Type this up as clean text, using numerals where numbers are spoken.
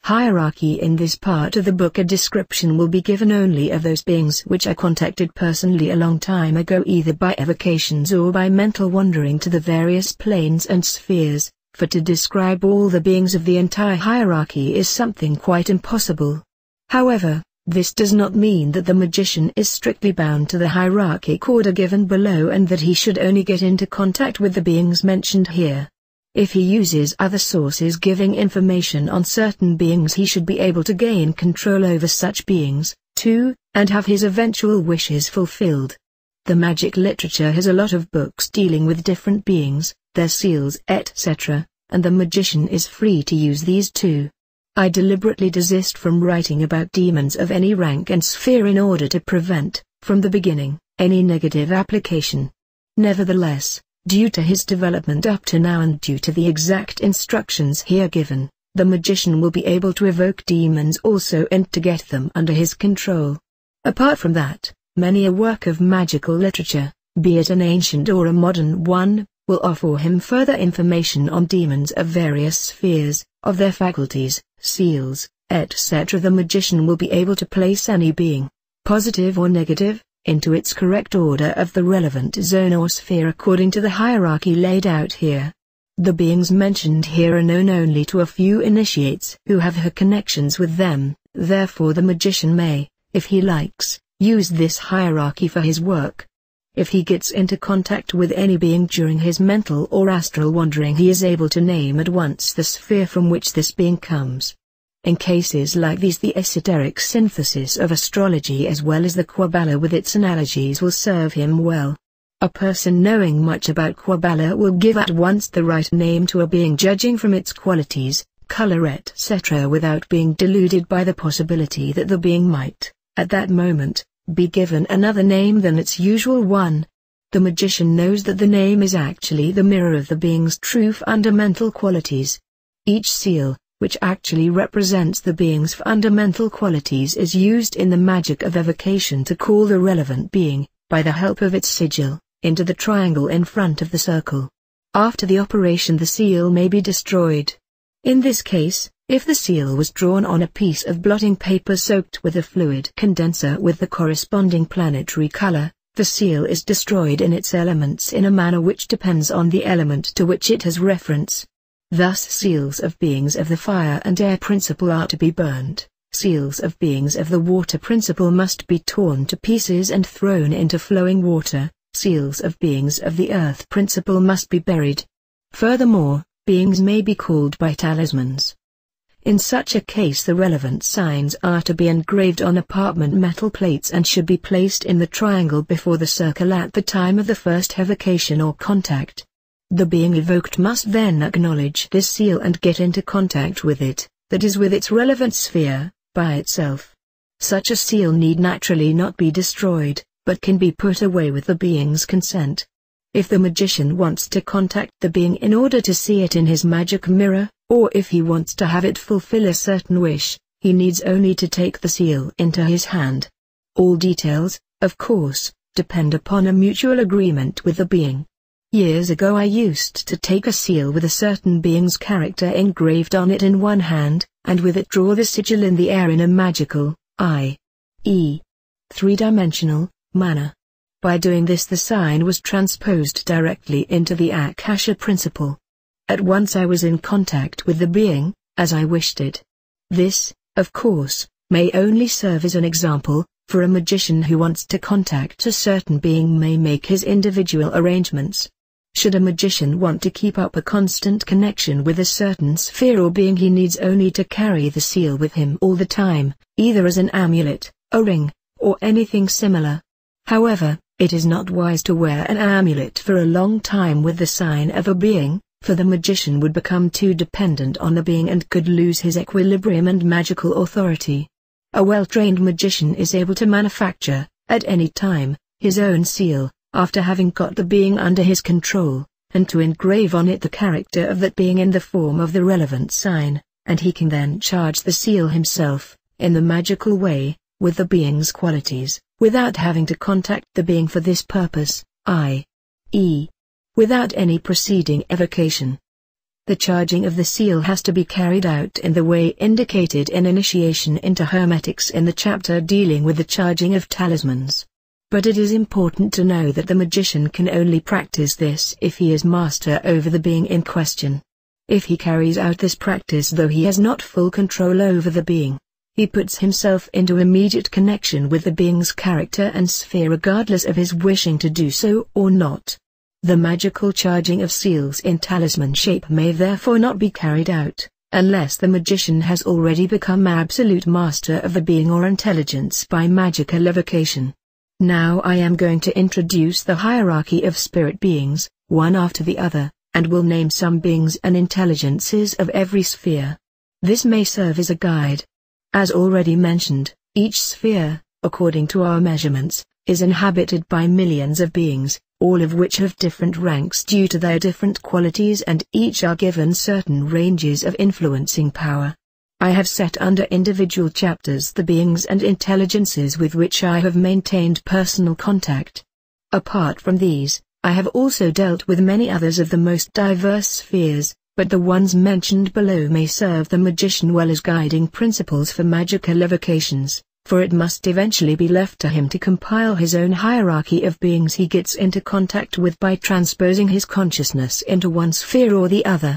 hierarchy. In this part of the book a description will be given only of those beings which I contacted personally a long time ago, either by evocations or by mental wandering to the various planes and spheres, for to describe all the beings of the entire hierarchy is something quite impossible. However, this does not mean that the magician is strictly bound to the hierarchic order given below and that he should only get into contact with the beings mentioned here. If he uses other sources giving information on certain beings, he should be able to gain control over such beings, too, and have his eventual wishes fulfilled. The magic literature has a lot of books dealing with different beings, their seals, etc., and the magician is free to use these too. I deliberately desist from writing about demons of any rank and sphere in order to prevent, from the beginning, any negative application. Nevertheless, due to his development up to now and due to the exact instructions here given, the magician will be able to evoke demons also and to get them under his control. Apart from that, many a work of magical literature, be it an ancient or a modern one, will offer him further information on demons of various spheres, of their faculties, seals, etc. The magician will be able to place any being, positive or negative, into its correct order of the relevant zone or sphere according to the hierarchy laid out here. The beings mentioned here are known only to a few initiates who have her connections with them, therefore the magician may, if he likes, use this hierarchy for his work. If he gets into contact with any being during his mental or astral wandering, he is able to name at once the sphere from which this being comes. In cases like these, the esoteric synthesis of astrology as well as the Kabbalah with its analogies will serve him well. A person knowing much about Kabbalah will give at once the right name to a being judging from its qualities, color, etc. without being deluded by the possibility that the being might, at that moment, be given another name than its usual one. The magician knows that the name is actually the mirror of the being's true fundamental qualities. Each seal, which actually represents the being's fundamental qualities, is used in the magic of evocation to call the relevant being, by the help of its sigil, into the triangle in front of the circle. After the operation the seal may be destroyed. In this case, if the seal was drawn on a piece of blotting paper soaked with a fluid condenser with the corresponding planetary color, the seal is destroyed in its elements in a manner which depends on the element to which it has reference. Thus seals of beings of the fire and air principle are to be burnt, seals of beings of the water principle must be torn to pieces and thrown into flowing water, seals of beings of the earth principle must be buried. Furthermore, beings may be called by talismans. In such a case the relevant signs are to be engraved on apartment metal plates and should be placed in the triangle before the circle at the time of the first evocation or contact. The being evoked must then acknowledge this seal and get into contact with it, that is with its relevant sphere, by itself. Such a seal need naturally not be destroyed, but can be put away with the being's consent. If the magician wants to contact the being in order to see it in his magic mirror, or if he wants to have it fulfill a certain wish, he needs only to take the seal into his hand. All details, of course, depend upon a mutual agreement with the being. Years ago I used to take a seal with a certain being's character engraved on it in one hand, and with it draw the sigil in the air in a magical, i.e., three-dimensional, manner. By doing this the sign was transposed directly into the Akasha principle. At once I was in contact with the being, as I wished it. This, of course, may only serve as an example, for a magician who wants to contact a certain being may make his individual arrangements. Should a magician want to keep up a constant connection with a certain sphere or being, he needs only to carry the seal with him all the time, either as an amulet, a ring, or anything similar. However, it is not wise to wear an amulet for a long time with the sign of a being, for the magician would become too dependent on the being and could lose his equilibrium and magical authority. A well-trained magician is able to manufacture, at any time, his own seal, after having got the being under his control, and to engrave on it the character of that being in the form of the relevant sign, and he can then charge the seal himself, in the magical way, with the being's qualities, without having to contact the being for this purpose, i.e., without any preceding evocation. The charging of the seal has to be carried out in the way indicated in Initiation into Hermetics in the chapter dealing with the charging of talismans. But it is important to know that the magician can only practice this if he is master over the being in question. If he carries out this practice though he has not full control over the being, he puts himself into immediate connection with the being's character and sphere regardless of his wishing to do so or not. The magical charging of seals in talisman shape may therefore not be carried out, unless the magician has already become absolute master of the being or intelligence by magical evocation. Now I am going to introduce the hierarchy of spirit beings, one after the other, and will name some beings and intelligences of every sphere. This may serve as a guide. As already mentioned, each sphere, according to our measurements, is inhabited by millions of beings, all of which have different ranks due to their different qualities and each are given certain ranges of influencing power. I have set under individual chapters the beings and intelligences with which I have maintained personal contact. Apart from these, I have also dealt with many others of the most diverse spheres, but the ones mentioned below may serve the magician well as guiding principles for magical evocations, for it must eventually be left to him to compile his own hierarchy of beings he gets into contact with by transposing his consciousness into one sphere or the other.